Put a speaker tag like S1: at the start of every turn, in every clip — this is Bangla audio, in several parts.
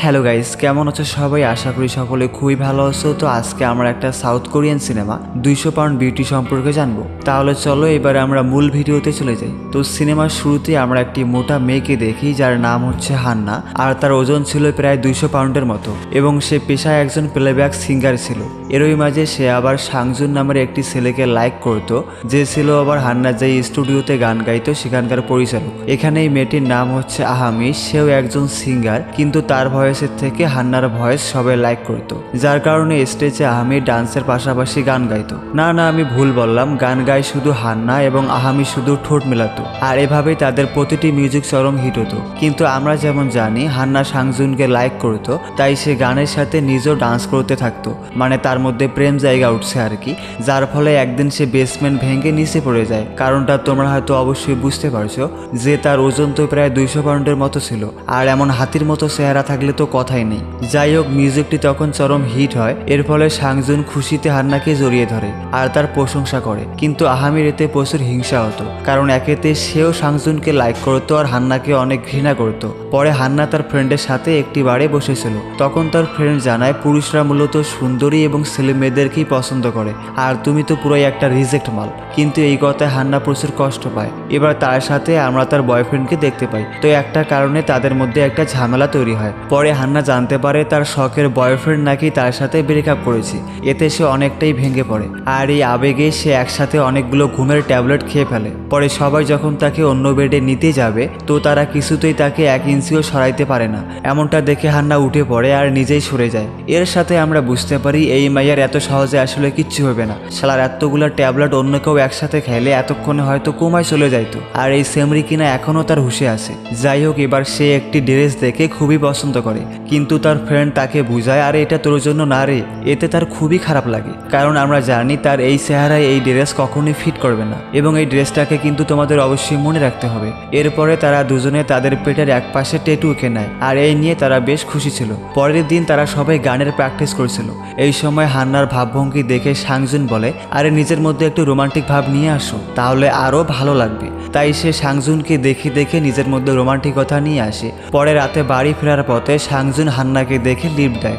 S1: হ্যালো গাইস, কেমন আছো সবাই? আশা করি সকলে খুবই ভালো আছো। তো আজকে আমরা একটা south Korean cinema 200 pound beauty সম্পর্কে জানবো। তাহলে চলো এবারে আমরা মূল ভিডিওতে চলে যাই। তো সিনেমার শুরুতে আমরা একটি মোটা মেয়েকে দেখি যার নাম হচ্ছে হান্না, আর তার ওজন ছিল প্রায় 200 পাউন্ডের মতো এবং সে পেশায় একজন প্লেব্যাক সিঙ্গার ছিল। এরই মাঝে সে আবার সাংজুন নামের একটি ছেলেকে লাইক করত, যে ছিল আবার হান্না যে স্টুডিওতে গান গাইতো সেখানকার পরিচালক। এখানে এই মেয়েটির নাম হচ্ছে আহামি, সেও একজন সিঙ্গার, কিন্তু তার ভয়েসের থেকে হান্নার ভয়েস সবাই লাইক করতো, যার কারণে স্টেজে আহামি ডান্সের পাশাপাশি গান গাইতো। না আমি ভুল বললাম, গান গায় শুধু হান্না এবং আহামি শুধু ঠোঁট মেলাতো, আর এভাবেই তাদের প্রতিটি মিউজিক চরম হিট হতো। কিন্তু আমরা যেমন জানি হান্না সাংজুনকে লাইক করতো, তাই সে গানের সাথে নিজেও ডান্স করতে থাকতো, মানে তার মধ্যে প্রেম জায়গা উঠছে আর কি। যার ফলে একদিন সে বেসমেন্ট ভেঙে নিচে পড়ে যায়। কারণটা তোমরা হয়তো অবশ্যই বুঝতে পারছো, যে তার ওজন তো প্রায় 200 পাউন্ডের মতো ছিল, আর এমন হাতির মতো চেহারা থাকলে তো কথাই নেই। যাই হোক, মিউজিকটি তখন চরম হিট হয়। এর ফলে সাংজুন খুশিতে হান্নাকে জড়িয়ে ধরে আর তার প্রশংসা করে, কিন্তু আহামির এতে প্রচুর হিংসা হতো, কারণ একেতে সেও সাংজুনকে লাইক করতো আর হান্নাকে অনেক ঘৃণা করত। পরে হান্না তার ফ্রেন্ডের সাথে একটি বারে বসেছিল, তখন তার ফ্রেন্ড জানায় পুরুষরা মূলত সুন্দরী এবং ছেলে মেয়েদেরকেই পছন্দ করে, আর তুমি তো পুরোই একটা রিজেক্ট মাল। কিন্তু এই কথায় হান্না প্রচুর কষ্ট পায়। এবার তার সাথে আমরা তার বয়ফ্রেন্ডকে দেখতে পাই, তো একটা কারণে তাদের মধ্যে একটা ঝামেলা তৈরি হয়। পরে হান্না জানতে পারে তার শখের বয়ফ্রেন্ড নাকি তার সাথে ব্রেকআপ করেছে। এতে সে অনেকটাই ভেঙে পড়ে, আর এই আবেগে সে একসাথে অনেকগুলো ঘুমের ট্যাবলেট খেয়ে ফেলে। পরে সবাই যখন তাকে অন্য বেডে নিতে যাবে, তো তারা কিছুতেই তাকে 1 ইঞ্চিও সরাইতে পারে না। এমনটা দেখে হান্না উঠে পড়ে আর নিজেই সরে যায়। এর সাথে আমরা বুঝতে পারি এই মাইয়ার এত সহজে আসলে কিচ্ছু হবে না। শালার এতগুলো ট্যাবলেট অন্য কেউ একসাথে খাইলে এতক্ষণে হয়তো কোমায় চলে যাইতো, আর এই সেমরি কিনা এখনো তার হুঁশে আছে। যাই হোক, এবার সে একটি ড্রেস দেখে খুবই পছন্দ করে, কিন্তু তার ফ্রেন্ড তাকে বুঝায় আরে এটা তোর জন্য না রে। এতে তার খুবই খারাপ লাগে, কারণ আমরা জানি তার এই চেহারায় এই ড্রেস কখনোই ফিট করবে না, এবং এই ড্রেসটাকে কিন্তু তোমাদের অবশ্যই মনে রাখতে হবে। এরপরে তারা দুজনে তাদের পেটের এক পাশে ট্যাটু এঁকে নেয়, আর এই নিয়ে তারা বেশ খুশি ছিল। পরের দিন তারা সবাই গানের প্র্যাকটিস করছিল। এই সময় হান্নার ভাবভঙ্গি দেখে সাংজুন বলে আরে নিজের মধ্যে একটু রোমান্টিক ভাব নিয়ে আসো, তাহলে আরো ভালো লাগবে। তাই সে সাংজুনকে দেখে দেখে নিজের মধ্যে রোমান্টিকতা নিয়ে আসে। পরে রাতে বাড়ি ফেরার পথে সাংজুন হান্নাকে দেখে লিফট দেয়,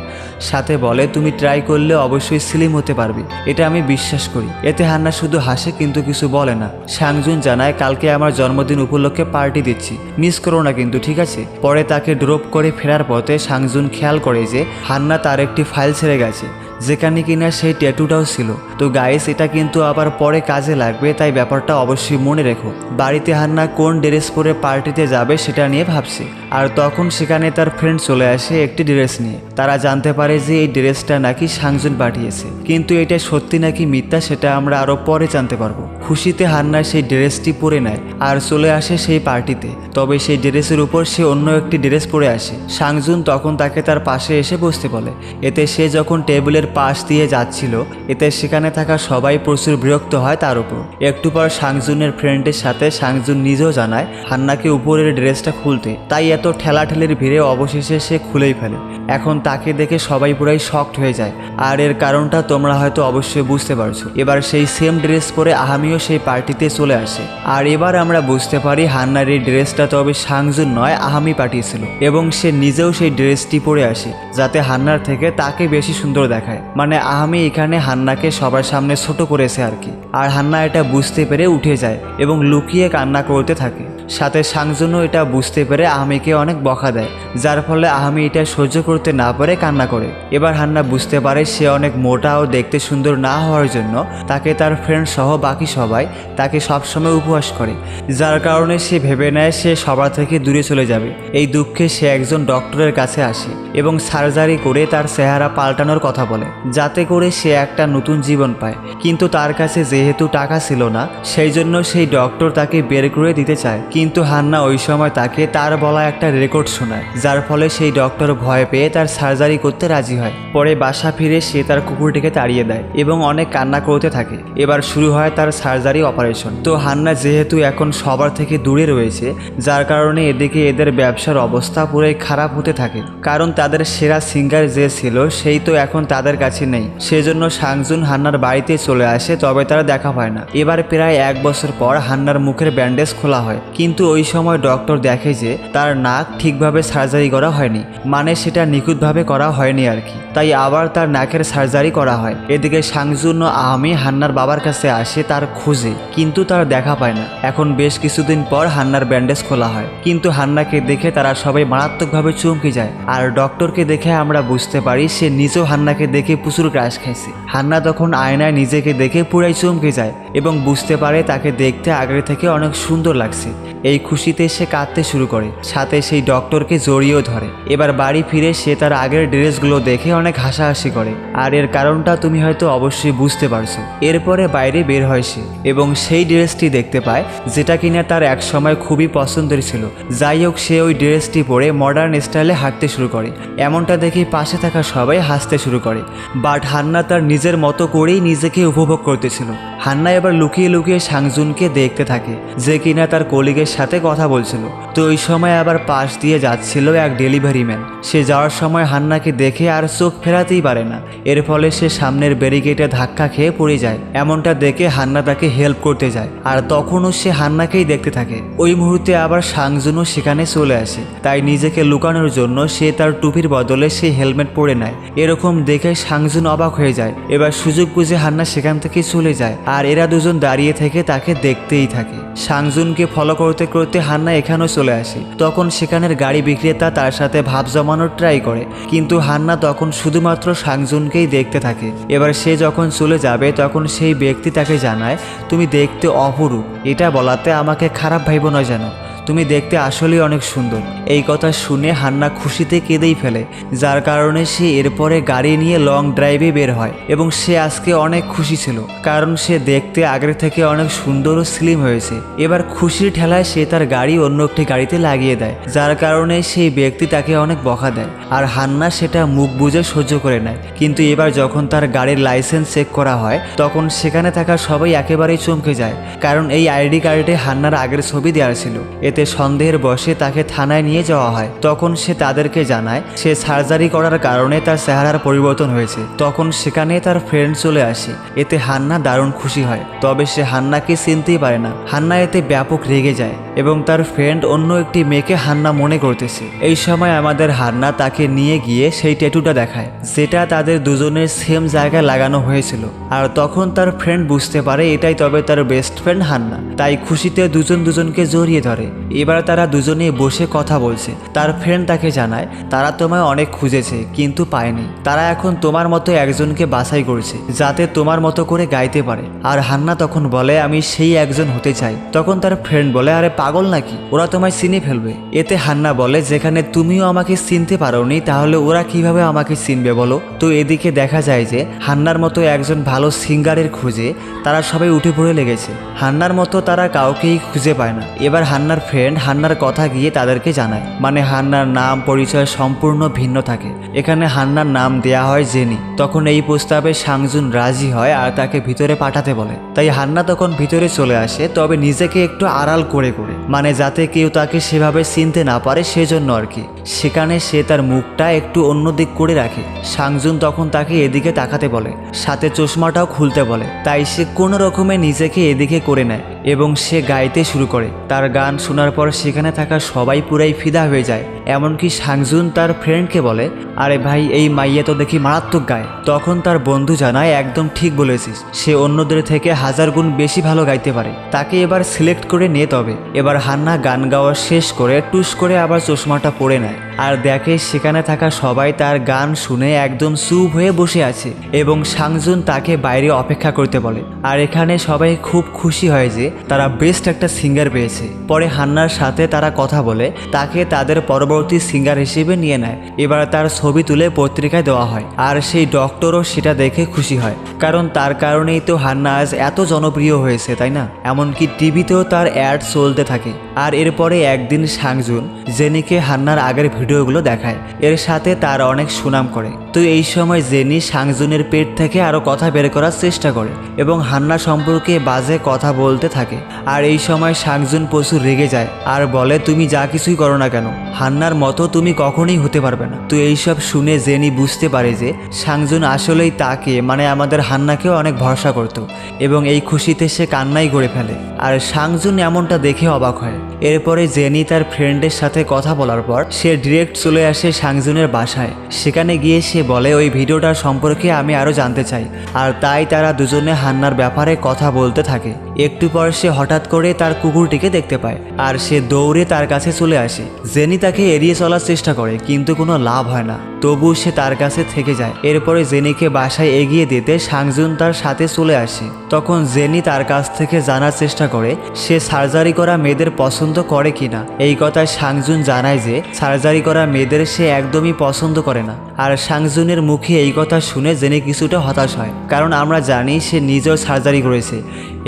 S1: সাথে বলে তুমি ট্রাই করলে অবশ্যই স্লিম হতে পারবে, এটা আমি বিশ্বাস করি। এতে হান্না শুধু হাসে কিন্তু কিছু বলে না। সাংজুন জানায় কালকে আমার জন্মদিন উপলক্ষে পার্টি দিচ্ছি, মিস করো না কিন্তু, ঠিক আছে? পরে তাকে ড্রপ করে ফেরার পথে সাংজুন খেয়াল করে যে হান্না তার একটি ফাইল ছেড়ে গেছে, যেখানে কিনা সেই ট্যাটুটাও ছিল। তো গাইস, এটা কিন্তু আবার পরে কাজে লাগবে, তাই ব্যাপারটা অবশ্যই মনে রেখো। বাড়িতে হান্না কোন ড্রেস পরে পার্টিতে যাবে সেটা নিয়ে ভাবছে, আর তখন সেখানে তার ফ্রেন্ড চলে আসে একটি ড্রেস নিয়ে। তারা জানতে পারে যে এই ড্রেসটা নাকি সাংজুন পাঠিয়েছে, কিন্তু এটা সত্যি নাকি মিথ্যা সেটা আমরা আরো পরে জানতে পারবো। খুশিতে হান্না সেই ড্রেসটি পরে নেয় আর চলে আসে সেই পার্টিতে। তবে সেই ড্রেসের উপর সে অন্য একটি ড্রেস পরে আসে। সাংজুন তখন তাকে তার পাশে এসে বসতে বলে। এতে সে যখন টেবিলের পাশ দিয়ে যাচ্ছিল, এতে সেখানে থাকা সবাই প্রচুর বিরক্ত হয় তার উপর। একটু পর সাংজুনের ফ্রেন্ডের সাথে সাংজুন নিজেও জানায় হান্নাকে উপরের ড্রেসটা খুলতে, তাই এত ঠেলাঠেলির ভিড়ে অবশেষে সে খুলেই ফেলে। এখন তাকে দেখে সবাই পুরাই শকড হয়ে যায়, আর এর কারণটা তোমরা হয়তো অবশ্যই বুঝতে পারছো। এবার সেই সেম ড্রেস পরে আহামিও সেই পার্টিতে চলে আসে, আর এবার আমরা বুঝতে পারি হান্নার এই ড্রেসটা তবে সাংজুন নয় আহামি পাঠিয়েছিল, এবং সে নিজেও সেই ড্রেসটি পরে আসে যাতে হান্নার থেকে তাকে বেশি সুন্দর দেখায়। মানে আহামি এখানে হান্নাকে সবার সামনে ছোট করেছে আর কি। আর হান্না এটা বুঝতে পেরে উঠে যায় এবং লুকিয়ে কান্না করতে থাকে। সাথে সাংজুনও এটা বুঝতে পেরে আহামিকে অনেক বকা দেয়, যার ফলে আহামি এটা সহ্য করতে না পারে কান্না করে। এবার হান্না বুঝতে পারে সে অনেক মোটা ও দেখতে সুন্দর না হওয়ার জন্য তাকে তার ফ্রেন্ড সহ বাকি সবাই তাকে সবসময় উপহাস করে, যার কারণে সে ভেবে নেয় সে সবার থেকে দূরে চলে যাবে। এই দুঃখে সে একজন ডক্টরের কাছে আসে এবং সার্জারি করে তার চেহারা পাল্টানোর কথা বলে, যাতে করে সে একটা নতুন জীবন পায়। কিন্তু তার কাছে যেহেতু টাকা ছিল না, সেই জন্য সেই ডক্টর তাকে বের করে দিতে চায়। কিন্তু হান্না ওই সময় তাকে তার বলা একটা রেকর্ড শোনায়, যার ফলে সেই ডক্টর ভয় পেয়ে তার সার্জারি করতে রাজি হয়। পরে বাসা ফিরে সে তার কুকুরটিকে তাড়িয়ে দেয় এবং অনেক কান্না করতে থাকে। এবার শুরু হয় তার সার্জারি অপারেশন। তো হান্না যেহেতু এখন সবার থেকে দূরে রয়েছে, যার কারণে এদিকে এদের ব্যবসার অবস্থা পুরোই খারাপ হতে থাকে, কারণ তাদের সেরা সিঙ্গার যে ছিল সেই তো এখন তাদের কাছে নেই। সেজন্য সাংজুন হান্নার বাড়িতে চলে আসে, তবে তারা দেখা পায় না। এবার প্রায় 1 বছর পর হান্নার মুখের ব্যান্ডেজ খোলা হয়, কিন্তু ওই সময় ডক্টর দেখে যে তার নাক ঠিকভাবে সার্জারি করা হয়নি, মানে সেটা নিখুঁতভাবে করা হয়নি আর কি। তাই আবার তার নাকের সার্জারি করা হয়। এদিকে সাংজুন ও আমি হান্নার বাবার কাছে আসে তার খোঁজে, কিন্তু তার দেখা পায় না। এখন বেশ কিছুদিন পর হান্নার ব্যান্ডেজ খোলা হয়, কিন্তু হান্নাকে দেখে তারা সবাই মারাত্মকভাবে চমকে যায়। আর ডক্টরকে দেখে আমরা বুঝতে পারি সে নিজেও হান্নাকে দেখে প্রচুর ক্রাশ খাইছে। হান্না তখন আয়নায় নিজেকে দেখে পুরাই চমকে যায় এবং বুঝতে পারে তাকে দেখতে আগের থেকে অনেক সুন্দর লাগছে। এই খুশিতে সে কাঁদতে শুরু করে, সাথে সেই ডক্টরকে জড়িয়েও ধরে। এবার বাড়ি ফিরে সে তার আগের ড্রেসগুলো দেখে অনেক হাসাহাসি করে, আর এর কারণটা তুমি হয়তো অবশ্যই বুঝতে পারছো। এরপরে বাইরে বের হয় সে এবং সেই ড্রেসটি দেখতে পায় যেটা কিনা তার এক সময় খুবই পছন্দের ছিল। যাই হোক, সে ওই ড্রেসটি পরে মডার্ন স্টাইলে হাঁটতে শুরু করে। এমনটা দেখে পাশে থাকা সবাই হাসতে শুরু করে, বাট হান্না তার নিজের মতো করেই নিজেকে উপভোগ করতেছিল। হান্না এবার লুকিয়ে লুকিয়ে সাংজুনকে দেখতে থাকে, যে কিনা তার কলিগের সাথে কথা বলছিল। তো ওই সময় আবার পাশ দিয়ে যাচ্ছিল এক ডেলিভারি ম্যান। সে যাওয়ার সময় হান্নাকে দেখে আর চোখ ফেরাতেই পারে না। এর ফলে সে সামনের ব্যারিকেডে ধাক্কা খেয়ে পড়ে যায়। এমনটা দেখে হান্না তাকে হেল্প করতে যায়, আর তখনও সে হান্নাকেই দেখতে থাকে। ওই মুহূর্তে আবার সাংজুনও সেখানে চলে আসে, তাই নিজেকে লুকানোর জন্য সে তার টুপির বদলে সে হেলমেট পরে নেয়। এরকম দেখে সাংজুন অবাক হয়ে যায়। এবার সুযোগ বুঝে হান্না সেখান থেকে চলে যায়, আর এরা দুজন দাঁড়িয়ে থেকে তাকে দেখতেই থাকে। সাংজুনকে ফলো করতে করতে হান্না এখানেও চলে আসে। তখন সেখানের গাড়ি বিক্রেতা তার সাথে ভাব জমানোর ট্রাই করে, কিন্তু হান্না তখন শুধুমাত্র সাংজুনকেই দেখতে থাকে। এবার সে যখন চলে যাবে তখন সেই ব্যক্তি তাকে জানায়, তুমি দেখতে অপরূপ। এটা বলাতে আমাকে খারাপ ভাইবো না যেন, তুমি দেখতে আসলেই অনেক সুন্দর। এই কথা শুনে হান্না খুশিতে কেঁদেই ফেলে, যার কারণে সে এরপরে গাড়ি নিয়ে লং ড্রাইভে বের হয়। এবং সে আজকে অনেক খুশি ছিল, কারণ সে দেখতে আগের থেকে অনেক সুন্দর ও স্লিম হয়েছে। এবার খুশির ঠেলায় সে তার গাড়ি অন্য একটি গাড়িতে লাগিয়ে দেয়, যার কারণে সেই ব্যক্তি তাকে অনেক বকা দেয়। আর হান্না সেটা মুখ বুজে সহ্য করে নেয়। কিন্তু এবার যখন তার গাড়ির লাইসেন্স চেক করা হয় তখন সেখানে থাকা সবাই একেবারেই চমকে যায়, কারণ এই আইডি কার্ডে হান্নার আগের ছবি দেওয়া ছিল। এতে সন্দেহের বশে তাকে থানায় নিয়ে যাওয়া হয়। তখন সে তাদেরকে জানায় সে সার্জারি করার কারণে তার চেহারার পরিবর্তন হয়েছে। তখন সেখানে তার ফ্রেন্ড চলে আসে। এতে হান্না দারুণ খুশি হয়, তবে সে হান্নাকে চিনতেই পারে না। হান্না এতে ব্যাপক রেগে যায় এবং তার ফ্রেন্ড অন্য একটি মেয়েকে হান্না মনে করতেছে। এই সময় আমাদের হান্না তাকে নিয়ে গিয়ে সেই ট্যাটুটা দেখায়, যেটা তাদের দুজনের সেম জায়গায় লাগানো হয়েছিল। আর তখন তার ফ্রেন্ড বুঝতে পারে এটাই তবে তার বেস্ট ফ্রেন্ড হান্না। তাই খুশিতে দুজন দুজনকে জড়িয়ে ধরে। এবার তারা দুজনেই বসে কথা বলছে। তার ফ্রেন্ড তাকে জানায় তারা তোমায় অনেক খুঁজেছে কিন্তু পায়নি। তারা এখন তোমার মতো একজনকে বাছাই করছে যাতে তোমার মতো করে গাইতে পারে। আর হান্না তখন বলে আমি সেই একজন হতে চাই। তখন তার ফ্রেন্ড বলে আরে পাগল নাকি, ওরা তোমায় চিনে ফেলবে। এতে হান্না বলে যেখানে তুমিও আমাকে চিনতে পারোনি তাহলে ওরা কিভাবে আমাকে চিনবে বলো। তো এদিকে দেখা যায় যে হান্নার মতো একজন ভালো সিঙ্গারের খুঁজে তারা সবাই উঠে পড়ে লেগেছে। হান্নার মতো তারা কাউকেই খুঁজে পায় না। এবার হান্নার ফ্রেন্ড হান্নার কথা গিয়ে তাদেরকে জানায়, মানে হান্নার নাম পরিচয় সম্পূর্ণ ভিন্ন থাকে। এখানে হান্নার নাম দেয়া হয় জেনি। তখন এই প্রস্তাবে সাংজুন রাজি হয় আর তাকে ভিতরে পাঠাতে বলে। তাই হান্না তখন ভিতরে চলে আসে, তবে নিজেকে একটু আড়াল করে করে, মানে যাতে কেউ তাকে সেভাবে চিনতে না পারে সেজন্য আর কি। সেখানে সে তার মুখটা একটু অন্যদিক করে রাখে। সাংজুন তখন তাকে এদিকে তাকাতে বলে, সাথে চশমাটাও খুলতে বলে। তাই সে কোনো রকমে নিজেকে এদিকে করে নেয় এবং সে গাইতে শুরু করে। তার গান শোনার পর সেখানে থাকা সবাই পুরাই ফিদা হয়ে যায়। এমনকি সাংজুন তার ফ্রেন্ডকে বলে আরে ভাই এই মাইয়া তো দেখি মারাত্মক গায়। তখন তার বন্ধু জানায় একদম ঠিক বলেছিস, সে অন্যদের থেকে 1000 গুণ বেশি ভালো গাইতে পারে, তাকে এবার সিলেক্ট করে নে। তবে এবার হান্না গান গাওয়া শেষ করে টুস করে আবার চশমাটা পরে নেয় আর দেখে সেখানে থাকা সবাই তার গান শুনে একদম চুপ হয়ে বসে আছে এবং সাংজুন তাকে বাইরে অপেক্ষা করতে বলে। আর এখানে সবাই খুব খুশি হয় যে তারা বেস্ট একটা সিঙ্গার পেয়েছে। পরে হান্নার সাথে তারা কথা বলে তাকে তাদের পরবর্তী পরবর্তী সিঙ্গার হিসেবে নিয়ে নেয়। এবার তার ছবি তুলে পত্রিকায় দেওয়া হয়, আর সেই ডক্টরও সেটা দেখে খুশি হয়, কারণ তার কারণেই তো হান্না আজ এত জনপ্রিয় হয়েছে, তাই না? এমনকি টিভিতেও তার অ্যাড চলতে থাকে। আর এরপরে একদিন সাংজুন জেনিকে হান্নার আগের ভিডিওগুলো দেখায়, এর সাথে তার অনেক সুনাম করে। তো এই সময় জেনি সাংজুনের পেট থেকে আরও কথা বের করার চেষ্টা করে এবং হান্না সম্পর্কে বাজে কথা বলতে থাকে। আর এই সময় সাংজুন প্রচুর রেগে যায় আর বলে, তুমি যা কিছুই করো না কেন, হান্নার মতো তুমি কখনোই হতে পারবে না। তো এইসব শুনে জেনি বুঝতে পারে যে সাংজুন আসলেই তাকে মানে আমাদের হান্নাকেও অনেক ভরসা করত এবং এই খুশিতে সে কান্নাই করে ফেলে। আর সাংজুন এমনটা দেখে অবাক হয়। এরপরে জেনি তার ফ্রেন্ডের সাথে কথা বলার পর সে ডিরেক্ট চলে আসে সাংজুনের বাসায়। সেখানে গিয়ে সে বলে, ওই ভিডিওটার সম্পর্কে আমি আরও জানতে চাই। আর তাই তারা দুজনে হান্নার ব্যাপারে কথা বলতে থাকে। একটু পর সে হঠাৎ করে তার কুকুরটিকে দেখতে পায় আর সে দৌড়ে তার কাছে চলে আসে। জেনি তাকে এড়িয়ে চলার চেষ্টা করে কিন্তু কোনো লাভ হয় না, তবু সে তার কাছে থেকে যায়। এরপরে জেনিকে বাসায় এগিয়ে দিতে সাংজুন তার সাথে চলে আসে। তখন জেনি তার কাছ থেকে জানার চেষ্টা করে সে সার্জারি করা মেয়েদের পছন্দ করে কিনা। এই কথায় সাংজুন জানায় যে সার্জারি করা মেয়েদের সে একদমই পছন্দ করে না। আর সাংজুনের মুখে এই কথা শুনে জেনি কিছুটা হতাশ হয়, কারণ আমরা জানি সে নিজেও সার্জারি করেছে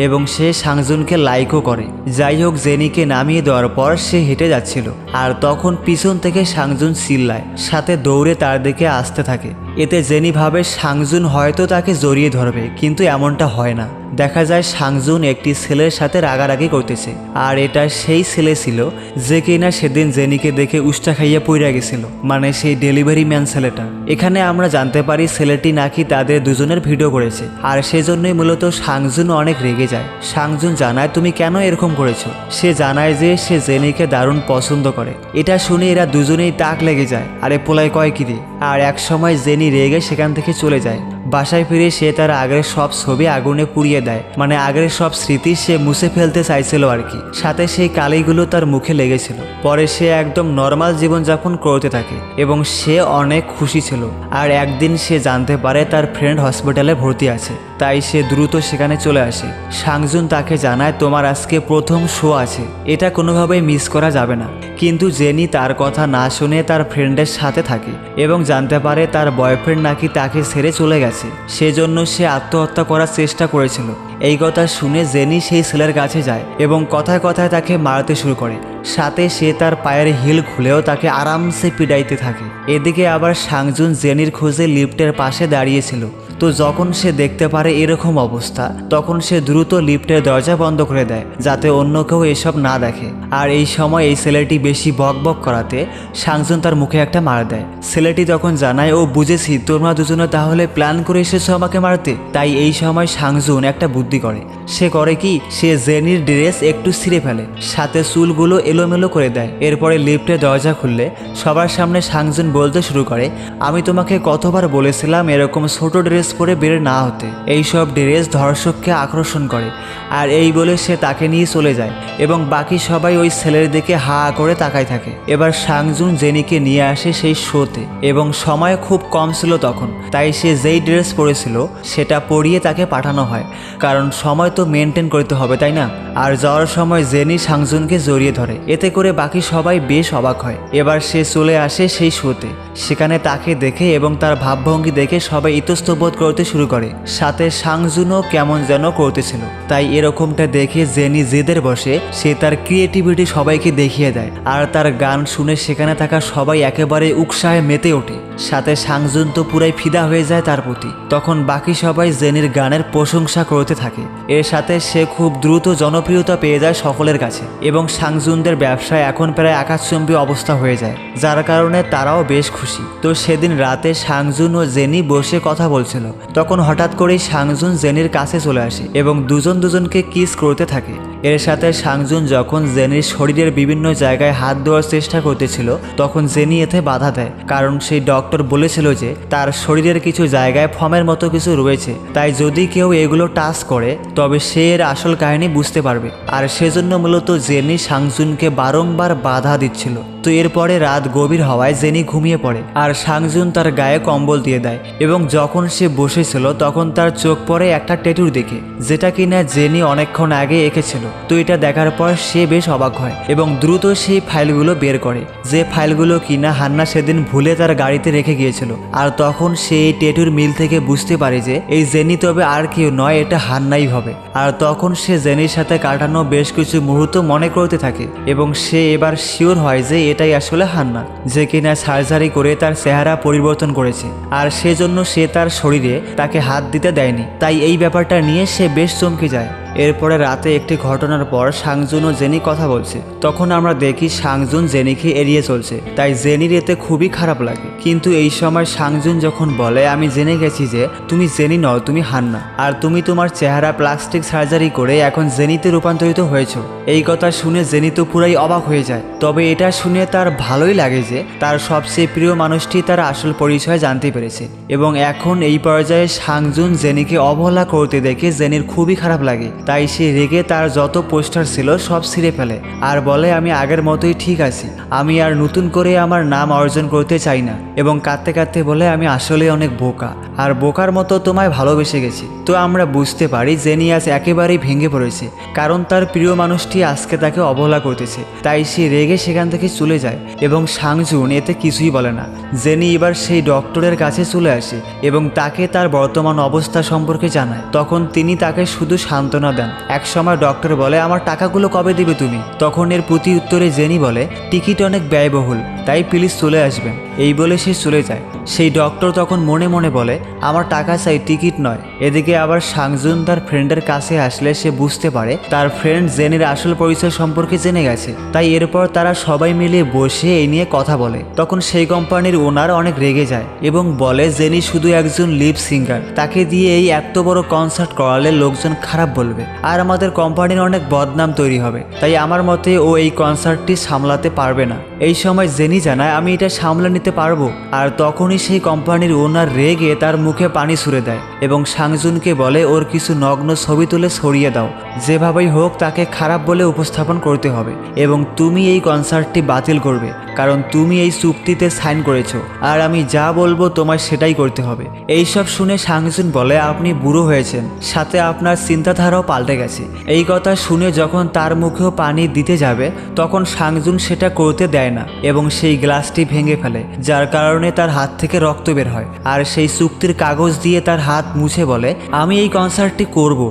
S1: এবং সে সাংজুনকে লাইকও করে। যাই হোক, জেনিকে নামিয়ে দেওয়ার পর সে হেঁটে যাচ্ছিল আর তখন পিছন থেকে সাংজুন চিল্লায়, সাথে দৌড়ে তার দিকে আসতে থাকে। এতে জেনি ভাবে সাংজুন হয়তো তাকে জড়িয়ে ধরবে, কিন্তু এমনটা হয় না। দেখা যায় সাংজুন একটি ছেলের সাথে রাগারাগি করতেছে, আর এটা সেই ছেলে ছিল যে কিনা সেদিন জেনিকে দেখে উষ্টা খাইয়ে পইরা গেছিল, মানে সেই ডেলিভারি ম্যান ছেলেটা। এখানে আমরা জানতে পারি ছেলেটি নাকি তাদের দুজনের ভিডিও করেছে, আর সেজন্যই মূলত সাংজুন অনেক রেগে যায়। সাংজুন জানায়, তুমি কেন এরকম করেছো? সে জানায় যে সে জেনিকে দারুণ পছন্দ করে। এটা শুনে এরা দুজনেই তাক লেগে যায়, আরে পোলাই কয় কি রে। আর এক সময় জেনি রেগে সেখান থেকে চলে যায়। বাসায় ফিরে সে তার আগের সব ছবি আগুনে পুড়িয়ে দেয়, মানে আগের সব স্মৃতি সে মুছে ফেলতে চাইছিল আর কি। সাথে সেই কালিগুলো তার মুখে লেগেছিল। পরে সে একদম নর্মাল জীবনযাপন করতে থাকে এবং সে অনেক খুশি ছিল। আর একদিন সে জানতে পারে তার ফ্রেন্ড হসপিটালে ভর্তি আছে, তাই সে দ্রুত সেখানে চলে আসে। সাংজুন তাকে জানায়, তোমার আজকে প্রথম শো আছে, এটা কোনোভাবেই মিস করা যাবে না। কিন্তু জেনি তার কথা না শুনে তার ফ্রেন্ডের সাথে থাকে এবং জানতে পারে তার বয়ফ্রেন্ড নাকি তাকে ছেড়ে চলে গেছে, সেজন্য সে আত্মহত্যা করার চেষ্টা করেছিল। এই কথা শুনে জেনি সেই ছেলের কাছে যায় এবং কথায় কথায় তাকে মারতে শুরু করে। সাথে সে তার পায়ের হিল খুলেও তাকে আরামসে পিটাইতে থাকে। এদিকে আবার সাংজুন জেনির খোঁজে লিফটের পাশে দাঁড়িয়েছিল। তো যখন সে দেখতে পারে এরকম অবস্থা, তখন সে দ্রুত লিফটের দরজা বন্ধ করে দেয় যাতে অন্য কেউ এসব না দেখে। আর এই সময় এই ছেলেটি বেশি বকবক করাতে সাংজুন তার মুখে একটা মার দেয়। ছেলেটি তখন জানায়, ও বুঝেছি তোমরা দুজনে তাহলে প্ল্যান করে এসেছো আমাকে মারতে। তাই এই সময় সাংজুন একটা বুদ্ধি করে। সে করে কি, সে জেনির ড্রেস একটু ছিঁড়ে ফেলে, সাথে চুলগুলো এলোমেলো করে দেয়। এরপরে লিফটের দরজা খুললে সবার সামনে সাংজুন বলতে শুরু করে, আমি তোমাকে কতবার বলেছিলাম এরকম ছোট ড্রেস পরে বের না হতে, এইসব ড্রেস ধর্ষককে আকর্ষণ করে। আর এই বলে সে তাকে নিয়ে চলে যায় এবং বাকি সবাই ওই ছেলের দিকে হা করে তাকায় থাকে। এবার সাংজুন জেনিকে নিয়ে আসে সেই শোতে এবং সময় খুব কম ছিল তখন, তাই সে যেই ড্রেস পরেছিল সেটা পরিয়ে তাকে পাঠানো হয়, কারণ সময় তো মেনটেন করতে হবে, তাই না? আর যাওয়ার সময় জেনি সাংজুনকে জড়িয়ে ধরে, এতে করে বাকি সবাই বেশ অবাক হয়। এবার সে চলে আসে সেই শোতে, সেখানে তাকে দেখে এবং তার ভাবভঙ্গি দেখে সবাই ইতস্তবোধ করতে শুরু করে। সাথে সাংজুনও কেমন যেন করতেছিল। তাই এরকমটা দেখে জেনি জেদের বসে সে তার ক্রিয়েটিভিটি সবাইকে দেখিয়ে দেয়। আর তার গান শুনে সেখানে থাকা সবাই একেবারে উৎসাহে মেতে ওঠে। সাথে সাংজুন তো পুরাই ফিদা হয়ে যায় তার প্রতি। তখন বাকি সবাই জেনির গানের প্রশংসা করতে থাকে। এর সাথে সে খুব দ্রুত জনপ্রিয়তা পেয়ে যায় সকলের কাছে এবং সাংজুনদের ব্যবসায় এখন প্রায় আকাশচুম্বী অবস্থা হয়ে যায়, যার কারণে তারাও বেশ খুশি। তো সেদিন রাতে সাংজুন ও জেনি বসে কথা বলছিল, তখন হঠাৎ করেই সাংজুন জেনির কাছে চলে আসে এবং দুজনকে কিস করতে থাকে। এর সাথে সাংজুন যখন জেনির শরীরের বিভিন্ন জায়গায় হাত দেওয়ার চেষ্টা করতেছিল, তখন জেনি এতে বাধা দেয়, কারণ সেই ডক্টর বলেছিল যে তার শরীরের কিছু জায়গায় ফর্মের মতো কিছু রয়েছে, তাই যদি কেউ এগুলো টাচ করে তবে সে এর আসল কাহিনী বুঝতে পারবে। আর সেজন্য মূলত জেনি সাংজুনকে বারংবার বাধা দিচ্ছিল। তো এরপরে রাত গভীর হওয়ায় জেনি ঘুমিয়ে পড়ে আর সাংজুন তার গায়ে কম্বল দিয়ে দেয় এবং যখন সে বসেছিল তখন তার চোখ পড়ে একটা ট্যাটুর দিকে, যেটা কিনা জেনি অনেকক্ষণ আগে এঁকেছিল। তো এটা দেখার পর সে বেশ অবাক হয় এবং দ্রুত সেই ফাইলগুলো বের করে, যে ফাইলগুলো কিনা হান্না সেদিন ভুলে তার গাড়িতে রেখে গিয়েছিল। আর তখন সে এই ট্যাটুর মিল থেকে বুঝতে পারে যে এই জেনি তবে আর কেউ নয়, এটা হান্নাই হবে। আর তখন সে জেনির সাথে কাটানো বেশ কিছু মুহূর্ত মনে করতে থাকে এবং সে এবার শিওর হয় যে এটাই আসলে হান্না, যে কিনা সার্জারি করে তার চেহারা পরিবর্তন করেছে আর সেজন্য সে তার শরীরে তাকে হাত দিতে দেয়নি। তাই এই ব্যাপারটা নিয়ে সে বেশ চমকে যায়। এরপরে রাতে একটি ঘটনার পর সাংজুন ও জেনি কথা বলছে, তখন আমরা দেখি সাংজুন জেনিকে এড়িয়ে চলছে। তাই জেনির এতে খুবই খারাপ লাগে। কিন্তু এই সময় সাংজুন যখন বলে আমি জেনে গেছি যে তুমি জেনি নও, তুমি হান্না, আর তুমি তোমার চেহারা প্লাস্টিক সার্জারি করে এখন জেনিতে রূপান্তরিত হয়েছো। এই কথা শুনে জেনি তো পুরাই অবাক হয়ে যায়। তবে এটা শুনে তার ভালোই লাগে যে তার সবচেয়ে প্রিয় মানুষটি তার আসল পরিচয় জানতে পেরেছে এবং এখন এই পর্যায়ে সাংজুন জেনিকে অবহেলা করতে দেখে জেনির খুবই খারাপ লাগে। তাই সে রেগে তার যত পোস্টার ছিল সব ছিঁড়ে ফেলে আর বলে আমি আগের মতোই ঠিক আছি, আমি আর নতুন করে আমার নাম অর্জন করতে চাই না। এবং কাঁদতে কাঁদতে বলে আমি আসলে অনেক বোকা আর বোকার মতো তোমায় ভালোবেসে গেছি। তো আমরা বুঝতে পারি জেনি আজ একেবারেই ভেঙে পড়েছে, কারণ তার প্রিয় মানুষটি আজকে তাকে অবহেলা করতেছে। তাই সে রেগে সেখান থেকে চলে যায় এবং সাংজুন এতে কিছুই বলে না। জেনি এবার সেই ডক্টরের কাছে চলে আসে এবং তাকে তার বর্তমান অবস্থা সম্পর্কে জানায়। তখন তিনি তাকে শুধু সান্ত্বনা দেন। এক সময় ডক্টর বলে আমার টাকাগুলো কবে দিবে তুমি? তখন এর প্রতি উত্তরে জেনি বলে টিকিট অনেক ব্যয়বহুল, তাই প্লিজ চলে আসবেন। এই বলে সে চলে যায়। সেই ডক্টর তখন মনে মনে বলে আমার টাকা চাই, টিকিট নয়। এদিকে আবার সাংজুন তার ফ্রেন্ডের কাছে আসলে সে বুঝতে পারে তার ফ্রেন্ড জেনির আসল পরিচয় সম্পর্কে জেনে গেছে। তাই এরপর তারা সবাই মিলে বসে এই নিয়ে কথা বলে। তখন সেই কোম্পানির ওনার অনেক রেগে যায় এবং বলে জেনি শুধু একজন লিপ সিঙ্গার, তাকে দিয়ে এই এত বড় কনসার্ট করালে লোকজন খারাপ বলবে আর আমাদের কোম্পানির অনেক বদনাম তৈরি হবে। তাই আমার মতে ও এই কনসার্টটি সামলাতে পারবে না। এই সময় জেনি জানায় আমি এটা সামলে নিতে পারবো। আর তখনই সেই কোম্পানির ওনার রেগে তার মুখে পানি ছুড়ে দেয় এবং সাংজুনকে বলে ওর কিছু নগ্ন ছবি তুলে সরিয়ে দাও, যেভাবেই হোক তাকে খারাপ বলে উপস্থাপন করতে হবে এবং তুমি এই কনসার্টটি বাতিল করবে, কারণ তুমি এই চুক্তিতে সাইন করেছো আর আমি যা বলবো তোমার সেটাই করতে হবে। এইসব শুনে সাংজুন বলে আপনি বুড়ো হয়েছেন, সাথে আপনার চিন্তাধারাও পাল্টে গেছে। এই কথা শুনে যখন তার মুখেও পানি দিতে যাবে তখন সাংজুন সেটা করতে দেয় না এবং সেই গ্লাসটি ভেঙে ফেলে, যার কারণে তার হাত থেকে রক্ত বের হয়। আর সেই চুক্তির কাগজ দিয়ে তার হাত মুছে বলে আমি এই কনসার্টটি করব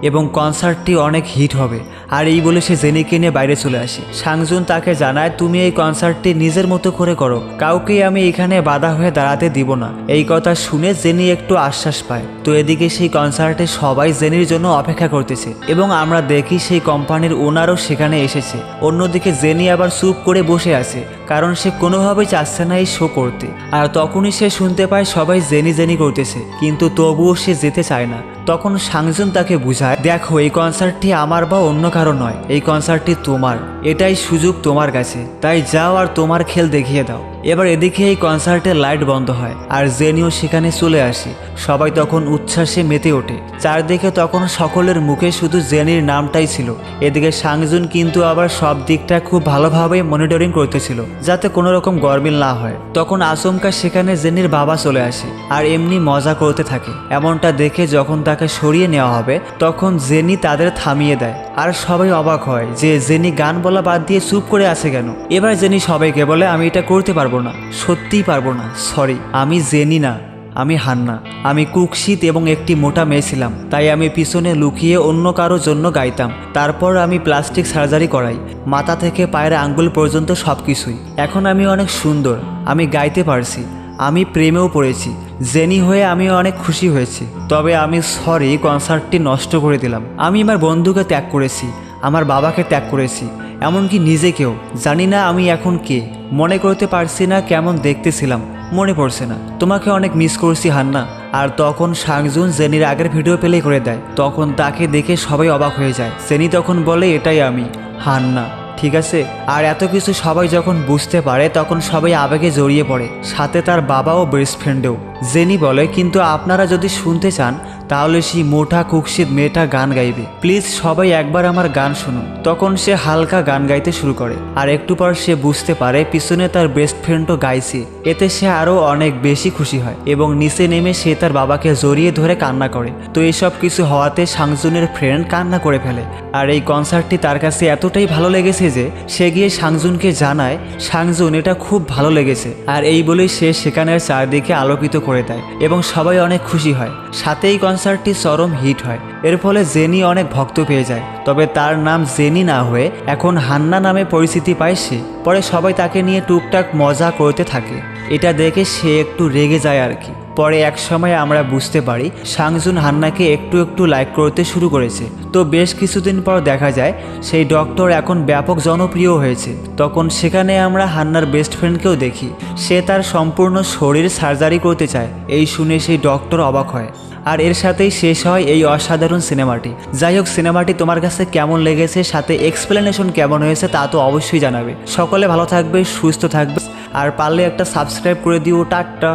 S1: এবং কনসার্টটি অনেক হিট হবে। আর এই বলে সে জেনিকে নিয়ে বাইরে চলে আসে। সাংজুন তাকে জানায় তুমি এই কনসার্টটি নিজের মতো করে করো, কাউকেই আমি এখানে বাধা হয়ে দাঁড়াতে দিব না। এই কথা শুনে জেনি একটু আশ্বাস পায়। তো এদিকে সেই কনসার্টে সবাই জেনির জন্য অপেক্ষা করতেছে এবং আমরা দেখি সেই কোম্পানির ওনারও সেখানে এসেছে। অন্যদিকে জেনি আবার চুপ করে বসে আছে, কারণ সে কোনোভাবেই চাচ্ছে না এই শো করতে। আর তখনই সে শুনতে পায় সবাই জেনি জেনি করতেছে, কিন্তু তবুও সে যেতে চায় না। তখন সাংজুন তাকে বুঝায় দেখো এই কনসার্টটি আমার বা অন্য কারো নয়, এই কনসার্টটি তোমার, এটাই সুযোগ তোমার কাছে, তাই যাও আর তোমার খেল দেখিয়ে দাও। এবার এদিকে এই কনসার্টের লাইট বন্ধ হয় আর জেনিও সেখানে চলে আসে। সবাই তখন উচ্ছ্বাসে মেতে ওঠে। চারদিকে তখন সকলের মুখে শুধু জেনির নামটাই ছিল। এদিকে সাংজুন কিন্তু আবার সব দিকটা খুব ভালোভাবে মনিটরিং করতেছিল, যাতে কোনো রকম গরমিল না হয়। তখন আচমকা সেখানে জেনির বাবা চলে আসে আর এমনি মজা করতে থাকে। এমনটা দেখে যখন তাকে সরিয়ে নেওয়া হবে তখন জেনি তাদের থামিয়ে দেয় আর সবাই অবাক হয় যে জেনি গান বলা বাদ দিয়ে চুপ করে আছে কেন। এবার জেনি সবাইকে বলে আমি এটা করতে পারবো না, সত্যিই পারবো না, সরি, আমি জেনি না, আমি হান্না। আমি কুৎসিত এবং একটি মোটা মেয়ে ছিলাম, তাই আমি পিছনে লুকিয়ে অন্য কারো জন্য গাইতাম। তারপর আমি প্লাস্টিক সার্জারি করাই, মাথা থেকে পায়ের আঙ্গুল পর্যন্ত সব কিছুই। এখন আমি অনেক সুন্দর, আমি গাইতে পারছি, আমি প্রেমেও পড়েছি। জেনি হয়ে আমি অনেক খুশি হয়েছি। তবে আমি সরি, কনসার্টটি নষ্ট করে দিলাম। আমি আমার বন্ধুকে ত্যাগ করেছি, আমার বাবাকে ত্যাগ করেছি, এমনকি নিজেকেও। জানি না আমি এখন কে, মনে করতে পারছি না কেমন দেখতেছিলাম, মনে পড়ছে না। তোমাকে অনেক মিস করছি হান্না। আর তখন সাংজুন জেনির আগের ভিডিও প্লে করে দেয়। তখন তাকে দেখে সবাই অবাক হয়ে যায়। জেনি তখন বলে এটাই আমি, হান্না, ঠিক আছে। আর এত কিছু সবাই যখন বুঝতে পারে তখন সবাই আবেগে জড়িয়ে পড়ে, সাথে তার বাবা ও বেস্ট ফ্রেন্ডেও। জেনি বলে কিন্তু আপনারা যদি শুনতে চান তাহলে সেই মোটা কুৎসিত মেয়েটা গান গাইবে। প্লিজ সবাই একবার আমার গান শুনুন। তখন সে হালকা গান গাইতে শুরু করে, আর একটু পর সে বুঝতে পারে পিছনে তার বেস্ট ফ্রেন্ডও গাইছে। এতে সে আরো অনেক বেশি খুশি হয় এবং নিচে নেমে সে তার বাবাকে জড়িয়ে ধরে কান্না করে। তো এসব কিছু হওয়াতে সাংজুনের ফ্রেন্ড কান্না করে ফেলে। আর এই কনসার্টটি তার কাছে এতটাই ভালো লেগেছে যে সে গিয়ে সাংজুনকে জানায়, সাংজুন এটা খুব ভালো লেগেছে। আর এই বলেই সে সেখানের চারদিকে আলোকিত করে দেয় এবং সবাই অনেক খুশি হয়। সাথে এই কনসার্টটি চরম হিট হয়। এর ফলে জেনি অনেক ভক্ত পেয়ে যায়। তবে তার নাম জেনি না হয়ে এখন হান্না নামে পরিচিতি পায় সে। পরে সবাই তাকে নিয়ে টুকটাক মজা করতে থাকে। এটা দেখে সে একটু রেগে যায় আর কি। পরে এক সময় আমরা বুঝতে পারি সাংজুন হান্নাকে একটু একটু লাইক করতে শুরু করেছে। তো বেশ কিছুদিন পর দেখা যায় সেই ডক্টর এখন ব্যাপক জনপ্রিয় হয়েছে। তখন সেখানে আমরা হান্নার বেস্ট ফ্রেন্ডকেও দেখি। সে তার সম্পূর্ণ শরীর সার্জারি করতে চায়। এই শুনে সেই ডক্টর অবাক হয়। আর এর সাথেই শেষ হয় এই অসাধারণ সিনেমাটি। যাই হোক, সিনেমাটি তোমার কাছে কেমন লেগেছে, সাথে এক্সপ্লেনেশন কেমন হয়েছে তা তো অবশ্যই জানাবে। সকলে ভালো থাকবে, সুস্থ থাকবে, আর পারলে একটা সাবস্ক্রাইব করে দিও। টাটা।